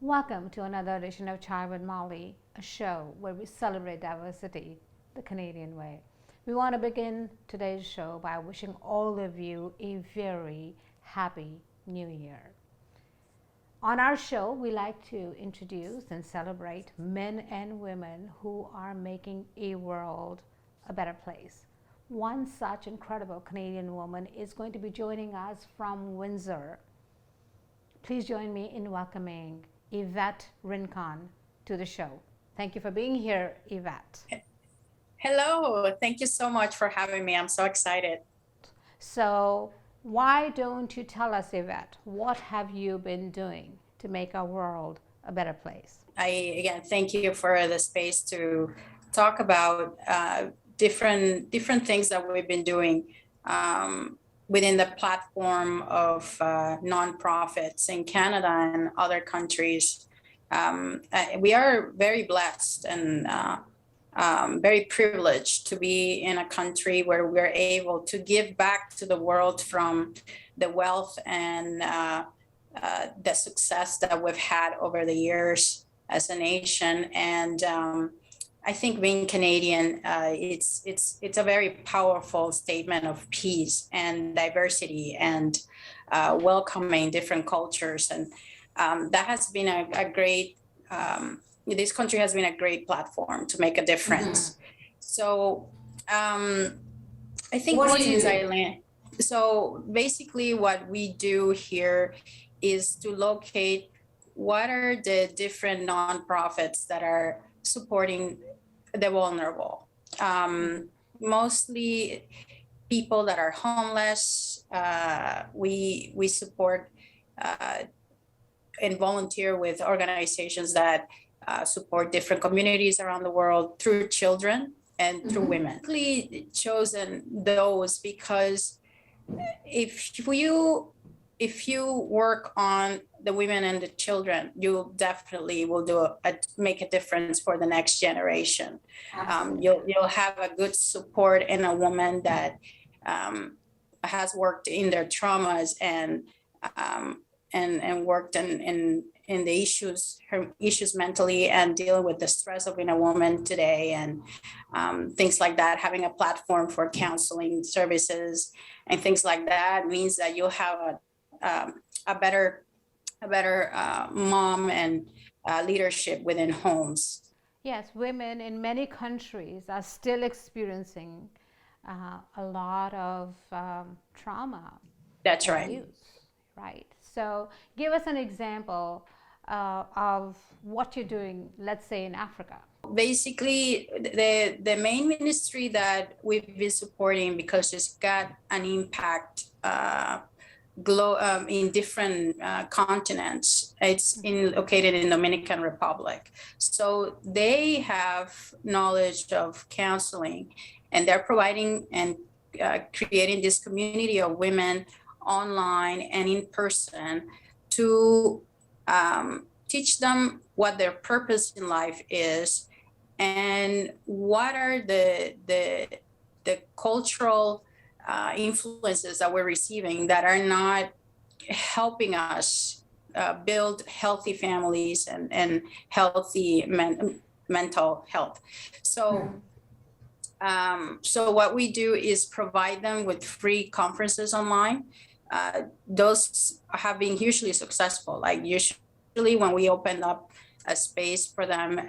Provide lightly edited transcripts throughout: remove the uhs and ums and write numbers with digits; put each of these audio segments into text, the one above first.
Welcome to another edition of Chai with Molly, a show where we celebrate diversity the Canadian way. We want to begin today's show by wishing all of you a very happy new year. On our show, we like to introduce and celebrate men and women who are making a world a better place. One such incredible Canadian woman is going to be joining us from Windsor. Please join me in welcoming Ivette Rincon to the show. Thank you for being here, Ivette. Hello, thank you so much for having me. I'm so excited. So, why don't you tell us, Ivette, what have you been doing to make our world a better place? Again thank you for the space to talk about different things that we've been doing within the platform of nonprofits in Canada and other countries. We are very blessed and very privileged to be in a country where we're able to give back to the world from the wealth and the success that we've had over the years as a nation. And I think being Canadian, it's a very powerful statement of peace and diversity and welcoming different cultures. And that has been a great, this country has been a great platform to make a difference. So I think since I landed, so basically what we do here is to locate what are the different nonprofits that are supporting the vulnerable. Mostly people that are homeless. We support and volunteer with organizations that support different communities around the world through children and through women. We've chosen those because if you work on the women and the children, you definitely will make a difference for the next generation. You'll have a good support in a woman that has worked in their traumas and worked in the her issues mentally and dealing with the stress of being a woman today and things like that. Having a platform for counseling services and things like that means that you'll have a better mom and leadership within homes. Yes, women in many countries are still experiencing a lot of trauma. That's right. Abuse, right? So, give us an example of what you're doing, let's say in Africa. Basically, the main ministry that we've been supporting, because it's got an impact in different continents. It's located in Dominican Republic. So they have knowledge of counseling, and they're providing and creating this community of women online and in person to teach them what their purpose in life is and what are the cultural influences that we're receiving that are not helping us build healthy families and healthy mental health. So so what we do is provide them with free conferences online. Those have been hugely successful. Like usually when we open up a space for them,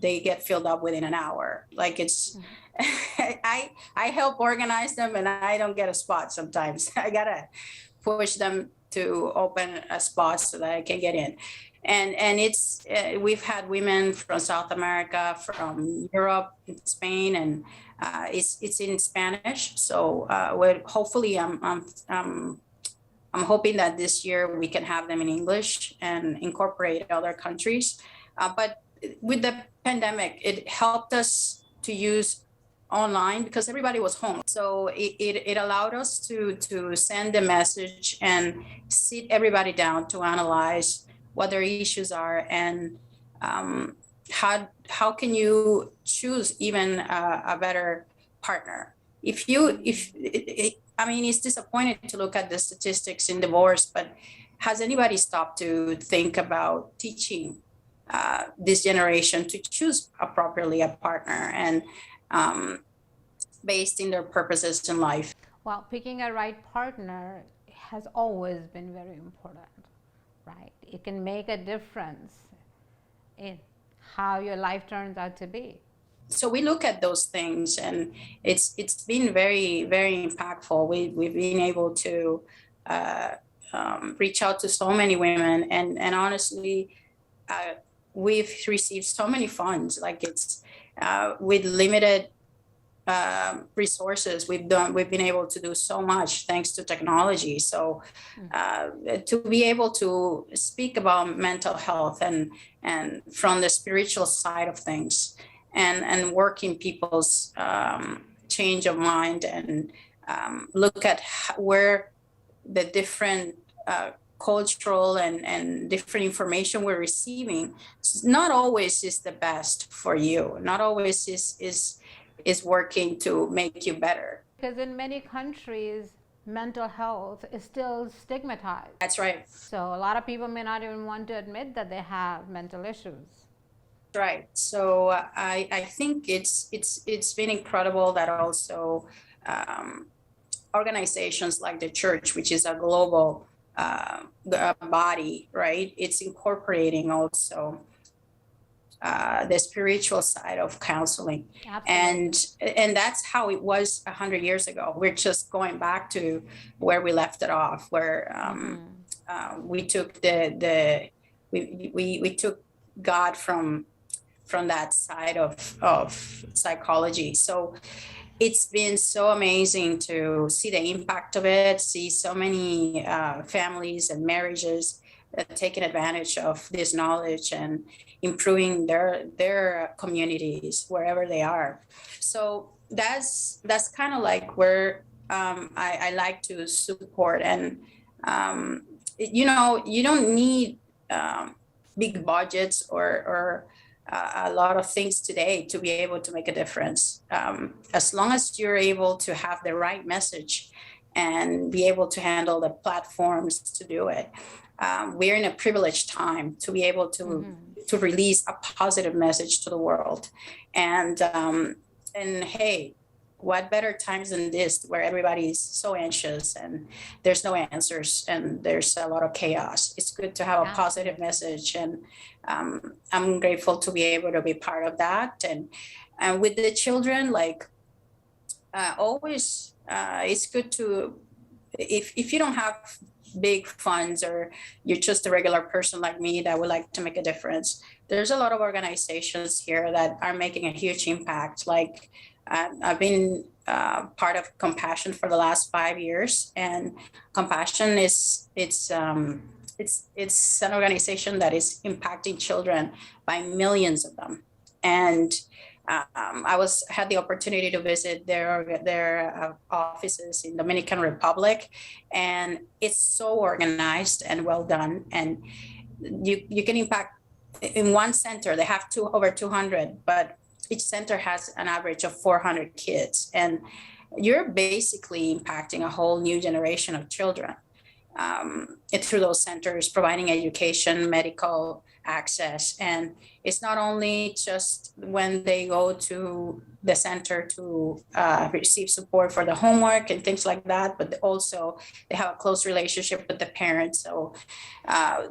they get filled up within an hour. Like it's I help organize them and I don't get a spot sometimes. I gotta push them to open a spot so that I can get in. And it's we've had women from South America, from Europe, Spain, and it's in Spanish. So hopefully I'm hoping that this year we can have them in English and incorporate other countries. But with the pandemic, it helped us to use online because everybody was home. So it allowed us to send a message and sit everybody down to analyze what their issues are and how can you choose even a better partner. I mean, it's disappointing to look at the statistics in divorce, but has anybody stopped to think about teaching this generation to choose appropriately a partner and based in their purposes in life? Well, picking a right partner has always been very important, right? It can make a difference in how your life turns out to be. So we look at those things, and it's been very, very impactful. We've been able to reach out to so many women, and honestly, we've received so many funds. Like it's with limited resources, we've been able to do so much thanks to technology. So to be able to speak about mental health and from the spiritual side of things, and work in people's change of mind, and look at where the different cultural and different information we're receiving not always is the best for you, not always is working to make you better. Because in many countries, mental health is still stigmatized. That's right. So a lot of people may not even want to admit that they have mental issues. Right. So I think it's been incredible that also organizations like the church, which is a global body, right? It's incorporating also the spiritual side of counseling. Absolutely. And that's how it was 100 years ago. We're just going back to where we left it off, where we took we took God from that side of psychology. So it's been so amazing to see the impact of it, see so many families and marriages taking advantage of this knowledge and improving their communities wherever they are. So that's kind of like where I like to support. And you know, you don't need big budgets or a lot of things today to be able to make a difference. As long as you're able to have the right message and be able to handle the platforms to do it. We're in a privileged time to be able to release a positive message to the world. And hey, what better times than this, where everybody's so anxious and there's no answers and there's a lot of chaos. It's good to have a positive message, and I'm grateful to be able to be part of that. And with the children, like always, it's good to, if you don't have big funds or you're just a regular person like me that would like to make a difference, there's a lot of organizations here that are making a huge impact. Like I've been part of Compassion for the last 5 years, and Compassion it's an organization that is impacting children by millions of them. And I had the opportunity to visit their offices in Dominican Republic, and it's so organized and well done. And you can impact in one center. They have over 200, but each center has an average of 400 kids, and you're basically impacting a whole new generation of children through those centers, providing education, medical access. And it's not only just when they go to the center to receive support for the homework and things like that, but also they have a close relationship with the parents. So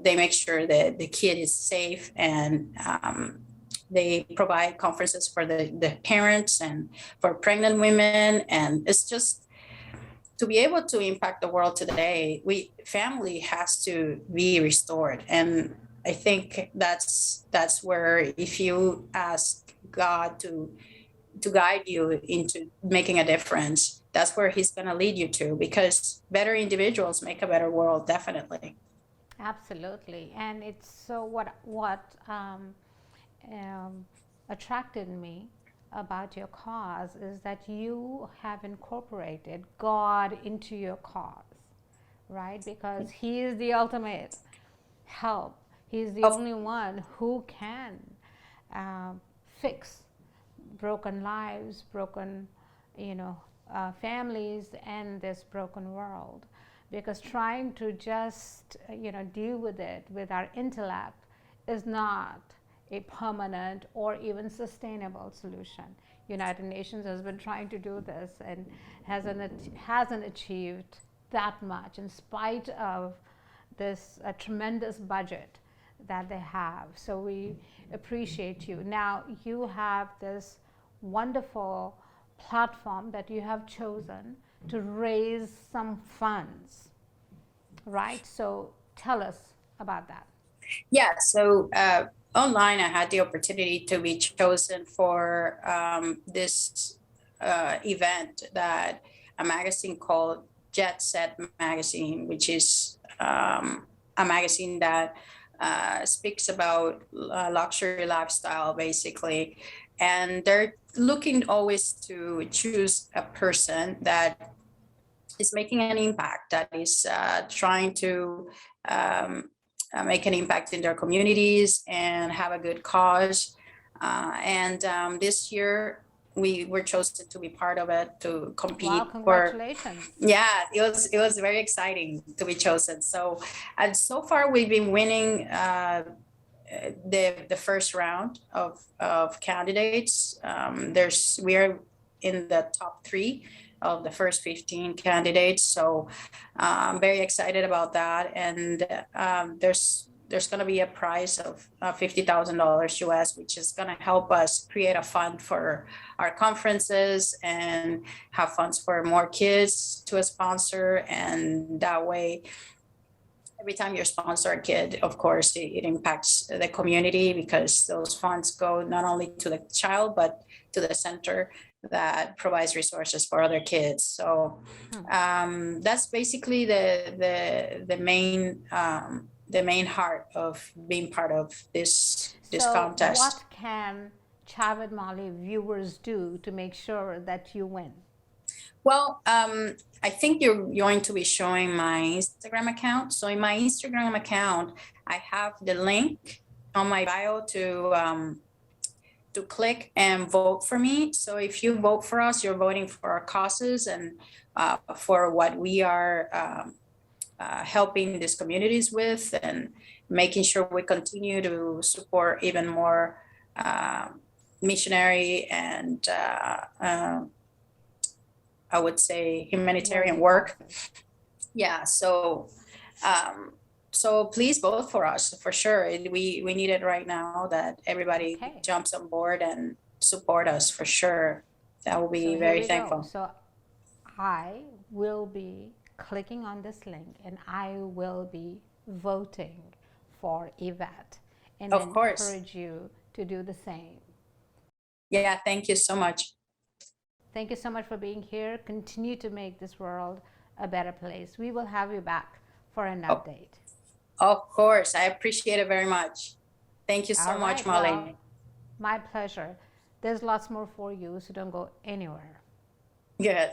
they make sure that the kid is safe, and they provide conferences for the parents and for pregnant women. And it's just, to be able to impact the world today, family has to be restored. And I think that's where, if you ask God to guide you into making a difference, that's where he's going to lead you to, because better individuals make a better world, definitely. Absolutely. And it's so what attracted me about your cause is that you have incorporated God into your cause, right? Because he is the ultimate help. He's the only one who can fix broken lives, broken, families, and this broken world. because trying to just deal with it with our intellect is not a permanent or even sustainable solution. United Nations has been trying to do this and hasn't achieved that much in spite of this tremendous budget that they have. So we appreciate you. Now you have this wonderful platform that you have chosen to raise some funds, right? So tell us about that. Yeah, so online I had the opportunity to be chosen for this event that a magazine called Jet Set Magazine, which is a magazine that speaks about luxury lifestyle, basically. And they're looking always to choose a person that is making an impact, that is trying to make an impact in their communities and have a good cause. This year, we were chosen to be part of it, to compete. Wow, congratulations. Yeah, it was very exciting to be chosen. So, and so far we've been winning the first round of candidates. We are in the top 3 of the first 15 candidates. So I'm very excited about that. And there's going to be a prize of $50,000 US, which is going to help us create a fund for our conferences and have funds for more kids to sponsor. And that way, every time you sponsor a kid, of course, it impacts the community, because those funds go not only to the child, but to the center that provides resources for other kids. So that's basically the main heart of being part of this contest. So what can Chabad Mali viewers do to make sure that you win? Well, I think you're going to be showing my Instagram account. So in my Instagram account, I have the link on my bio to click and vote for me. So if you vote for us, you're voting for our causes and for what we are helping these communities with, and making sure we continue to support even more missionary and I would say humanitarian work. Yeah, so so please vote for us, for sure. We need it right now, that everybody jumps on board and support us, for sure. That will be very thankful. So I will be clicking on this link and I will be voting for Ivette, and of course, encourage you to do the same. Yeah, thank you so much. Thank you so much for being here. Continue to make this world a better place. We will have you back for an update. Of course. I appreciate it very much. Thank you so much, Molly. Well, my pleasure. There's lots more for you, so don't go anywhere. Good.